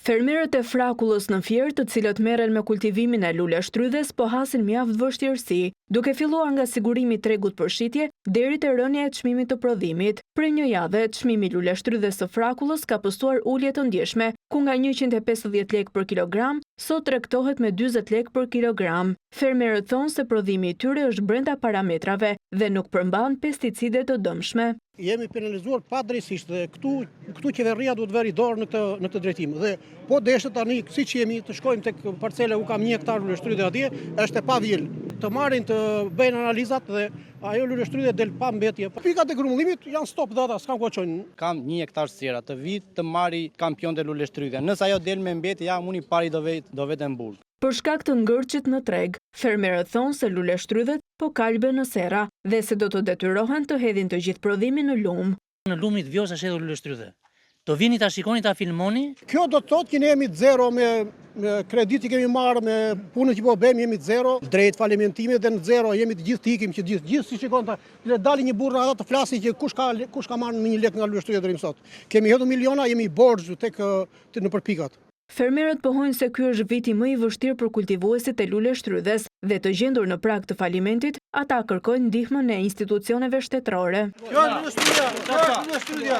Fermerët e Frakullës në Fier, të cilët merren me kultivimin e lule shtrydhes, po hasin mjaft vështirësi, duke filluar nga sigurimi i tregut për shitje deri te rënia e çmimit të prodhimit. Për një javë, çmimi i lule shtrydhes së Frakullës ka postuar ulje të ndjeshme, ku nga 150 lekë për kilogram, sot tregtohet me 40 lekë për kilogram. Fermerët thonë se prodhimi i tyre është brenda parametrave dhe nuk përmban pesticide të dëmshme. Jemi penalizuar padrejtisht dhe këtu qeveria duhet vëri dorë në këtë drejtim. Dhe po deshet tani siç jemi të shkojmë tek parcela ku kam 1 hektar lule shtrydhe atje, është e pavijel. Të marrin të bëjnë analizat dhe ajo lule shtrydhe del pa mbetje. Pikat e grumbullimit janë stop data, s'kam ku çojnë. Kam 1 hektar sera të vit të marri kampion të lule shtrydhe. Nëse ajo del me mbetje, ja unë i pari do vetë mbull. Për shkak të ngërçit në treg, fermerët thonë se lule shtrydhet po kalbe në sera dhe se do të detyrohen të hedhin të gjithë prodhimin në lum. Në lumit vjosa shedhur lule shtrydhe. Do vini ta shikoni, ta filmoni. Kjo do të thotë që ne jemi zero me kredit që kemi marrë, me punën që po bëjmë jemi zero, drejt falimentimit dhe në zero jemi të gjithë të ikim që gjithë si shikon ta le dalin një burrë ata të flasin që kush ka marrë me 1 lekë nga lule shtrydhe deri më sot. Kemi hedhur miliona, jemi borxh tek në përpikat. Fermerët pohojnë se ky është viti më i vështirë për kultivuesit e lule shtrydhes dhe të gjendur në prag të falimentit, ata kërkojnë ndihmën e institucioneve shtetërore. Kjo është lule shtrydhe.